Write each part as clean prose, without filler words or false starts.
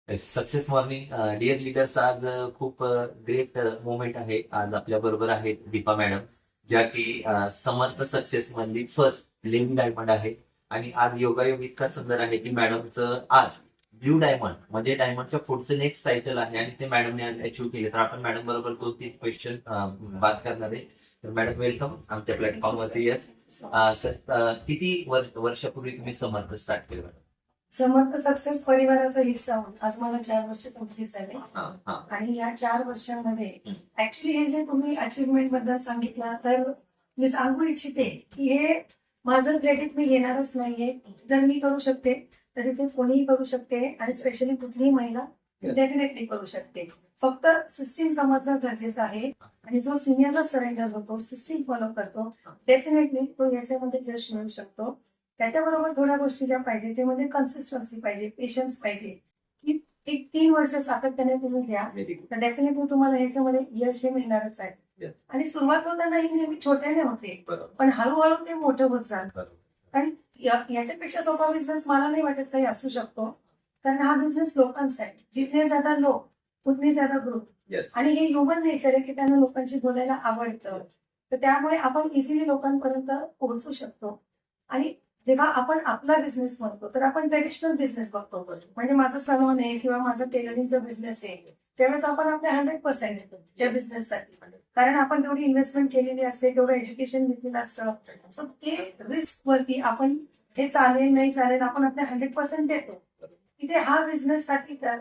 Success morning dear leaders. आज खूप great moment आहे. आज आपल्या बरोबर आहेत दीपा मॅडम, ज्या की समर्थ सक्सेस मधली फर्स्ट लेडी डायमंड आहे. आणि आज योगायोग इतका सुंदर आहे की मॅडमचं आज ब्ल्यू डायमंड म्हणजे डायमंडच्या पुढचं नेक्स्ट टायटल आहे आणि ते मॅडमने आज अचीव्ह केले. तर आपण मॅडम बरोबर 2-3 क्वेश्चन बात करणार आहे. तर मॅडम वेलकम आमच्या प्लॅटफॉर्मवरती. येस सर, किती वर्षापूर्वी तुम्ही समर्थ स्टार्ट केलं मॅडम? समर्थ सक्सेस परिवाराचा हिस्सा होऊन आज मला 4 वर्ष कंप्लीट झाले. हा हा. आणि या 4 वर्षांमध्ये ऍक्च्युली हे जे तुम्ही अचिव्हमेंट बद्दल सांगितलं तर मी सांगू इच्छिते की हे माझं क्रेडिट मी घेणारच नाहीये. जर मी करू शकते तरी ते कोणीही करू शकते आणि स्पेशली कुठलीही महिला डेफिनेटली करू शकते. फक्त सिस्टीम समजणं गरजेचं आहे आणि जो सिनियरला सरेंडर होतो, सिस्टीम फॉलो करतो, डेफिनेटली तो याच्यामध्ये यश मिळू शकतो. त्याच्याबरोबर थोड्या गोष्टी ज्या पाहिजे ते म्हणजे कन्सिस्टन्सी पाहिजे, पेशन्स पाहिजे. की एक 3 वर्ष सातत्याने तुम्ही द्या तर डेफिनेटली तुम्हाला ह्याच्यामध्ये यश हे मिळणारच आहे. Yes. आणि सुरुवात होताना ही नेहमी छोट्याने होते, बरोबर. पण हळूहळू ते मोठं होत जात. बरोबर. कारण याच्यापेक्षा सोपा बिझनेस मला नाही वाटत काही असू शकतो. कारण हा बिझनेस लोकांचा आहे. जितने ज्यादा लोक उतने ज्यादा ग्रुप. Yes. आणि हे ह्युमन नेचर आहे की त्यांना लोकांशी बोलायला आवडतं. तर त्यामुळे आपण इझिली लोकांपर्यंत पोहोचू शकतो. आणि जेव्हा आपण आपला बिझनेस म्हणतो तर आपण ट्रेडिशनल बिझनेस बघतो. म्हणजे माझं सलून आहे किंवा माझा टेलरिंगचा बिझनेस आहे, त्यावेळेस आपण आपले 100% येतो त्या बिझनेससाठी. कारण आपण तेवढी इन्व्हेस्टमेंट केलेली असते, तेवढं एज्युकेशन घेतलेलं असतं. सो ते रिस्क वरती आपण हे चालेल नाही चालेल आपण आपल्या 100% देतो. तिथे हा बिझनेस साठी तर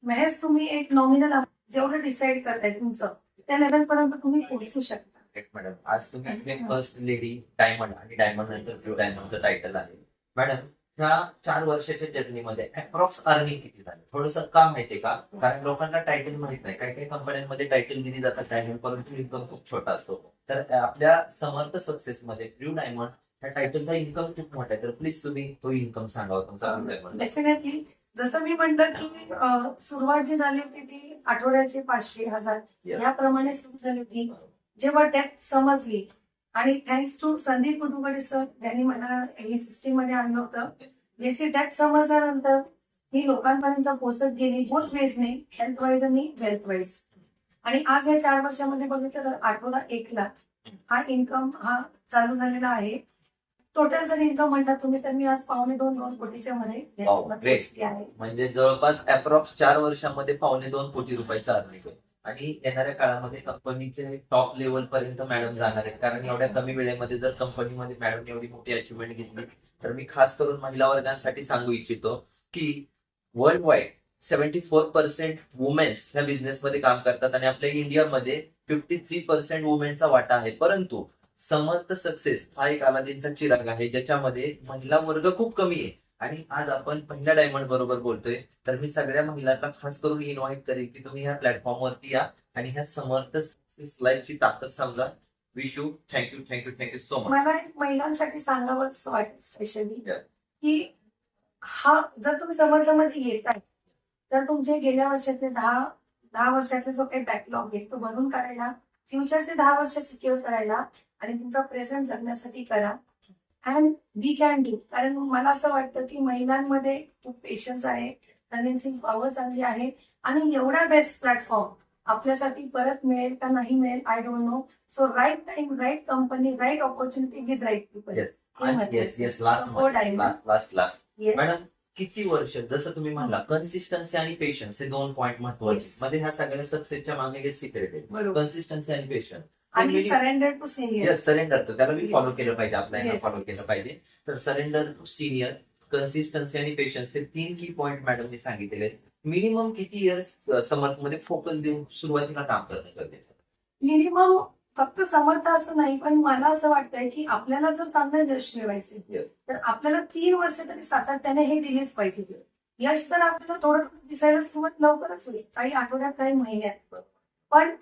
महज तुम्ही एक नॉमिनल जेवढं डिसाईड करताय तुमचं त्या लेवल पर्यंत तुम्ही पोहोचू शकता. मॅडम, आज तुम्ही फर्स्ट लेडी डायमंड आणि डायमंड नंतर ब्ल्यू डायमंडचं टायटल आहे. मॅडम, ह्या 4 वर्षाच्या जर्नीमध्ये अप्रॉक्स अर्निंग किती झाली? थोडंसं का माहितीये का? कारण लोकांना टायटल माहित नाही. काही काही कंपन्यांमध्ये टायटल दिली जातात डायमंड, परंतु इन्कम खूप छोटा असतो. तर आपल्या समर्थ सक्सेस मध्ये ब्ल्यू डायमंड ह्या टायटलचा इन्कम खूप मोठा आहे. तर प्लीज तुम्ही तो इन्कम सांगावा तुमचा ब्ल्यू डायमंड. डेफिनेटली. जसं मी म्हटलं की सुरुवात जी झाली होती ती आठवड्याची 500-1000 याप्रमाणे सुरू झाली होती. जेव्हा डेप्थ समजली आणि थँक्स टू संदीप कुदुगडे सर ज्यांनी मला ही सिस्टीम मध्ये आणलं होतं, याची डेप्थ समजल्यानंतर मी लोकांपर्यंत पोहोचत गेली, बोथ वेजने, हेल्थ वाईज आणि वेल्थ वाईज. आणि आज या 4 वर्षामध्ये बघितलं तर आठवडा 1 लाख हा इन्कम हा चालू झालेला आहे. टोटल जर इन्कम म्हणता तुम्ही तर मी आज 2.5 कोटीच्या मध्ये Wow, great. पोहोचली आहे. म्हणजे जवळपास अप्रॉक्स 4 वर्षामध्ये 2.5 कोटी रुपयाचा अर्निंग आहे. आणि येणाऱ्या काळामध्ये कंपनीचे टॉप लेवल पर्यंत मॅडम जाणार आहेत. कारण एवढ्या कमी वेळेमध्ये जर कंपनीमध्ये मॅडम एवढी मोठी अचिव्हमेंट घेतली तर मी खास करून महिला वर्गांसाठी सांगू इच्छितो की वर्ल्ड वाईड 74% वुमेन्स ह्या बिझनेसमध्ये काम करतात आणि आपल्या इंडियामध्ये 53% वुमेनचा वाटा आहे. परंतु समर्थ सक्सेस हा एक अलादीनचा चिराग आहे ज्याच्यामध्ये महिला वर्ग खूप कमी आहे. आणि आज आपण पहिल्या डायमंड बरोबर बोलतोय. तर मी सगळ्या महिलांना खास करून इन्व्हाइट करेन की तुम्ही ह्या प्लॅटफॉर्मवरती या आणि ह्या समर्थ लाईफची ताकद समजा. Wish you. Thank you so much. मला एक महिलांसाठी सांगावंच वाटतं स्पेशली Yes. की हा जर तुम्ही समर्थामध्ये येताय तर तुमचे गेल्या वर्षातले 10 वर्षातले जो काही बॅकलॉग आहे तो भरून काढायला, फ्युचरचे 10 वर्ष सिक्युअर करायला आणि तुमचा प्रेझेंट जगण्यासाठी करा. And we can do. कारण मला असं वाटतं की महिलांमध्ये खूप पेशन्स आहे, कन्व्हिन्सिंग पॉवर चांगली आहे आणि एवढा बेस्ट प्लॅटफॉर्म आपल्यासाठी परत मिळेल का नाही मिळेल I don't know. So right time, right company, right opportunity with right people. Yes. Last madam, किती वर्ष जसं तुम्ही म्हणला कन्सिस्टन्सी आणि पेशन्स हे 2 पॉईंट महत्वाचे. Yes. मध्ये ह्या सगळ्या सक्सेसच्या मागे हे सिक्रेट आहे. बरोबर. कन्सिस्टन्सी आणि पेशन्स. आणि surrender to senior. Yes, surrender to त्याला मी Yes. फॉलो केलं पाहिजे, आपल्याला Yes. फॉलो केलं पाहिजे. तर सरेंडर टू सिनियर, कन्सिस्टन्सी आणि पेशन्स हे 3 की पॉईंट मॅडमने सांगितलेले आहेत. मिनिमम किती इयर्स समर्थमध्ये फोकस देऊन सुरुवातीला काम करणं गरजेचं? मिनिमम फक्त समर्थ असं नाही, पण मला असं वाटतंय की आपल्याला जर चांगलं यश मिळवायचं Yes. तर आपल्याला 3 वर्ष तरी सातत्याने हे दिलेच पाहिजे. यश तर आपल्याला थोडं दिसायला सुरुवात लवकरच होईल, काही आठवड्यात, काही महिन्यात. पण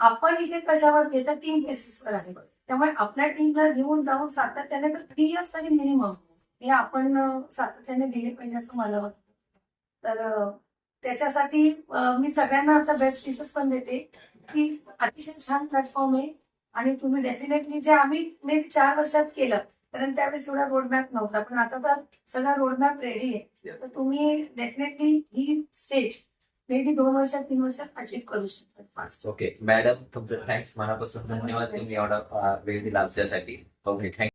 आपण इथे कशावर घेतं, टीम बेसिसवर आहे. त्यामुळे आपल्या टीमला घेऊन जाऊन सातत्याने तर 3 इयर्स तरी मिनिमम हे आपण सातत्याने दिले पाहिजे असं मला वाटतं. तर त्याच्यासाठी मी सगळ्यांना आता बेस्ट विशेस पण देते की अतिशय छान प्लॅटफॉर्म आहे आणि तुम्ही डेफिनेटली जे आम्ही मे 4 वर्षात केलं कारण त्यावेळेस एवढा रोडमॅप नव्हता, पण आता तर सगळा रोडमॅप रेडी आहे. तर तुम्ही definitely he stage may be 2 वर्षात 3 वर्षात अचीव्ह करू शकता फास्ट. ओके मॅडम, तुमचं थँक्स मनापासून धन्यवाद, तुम्ही एवढा वेळ दिला आमच्यासाठी. Okay thank you.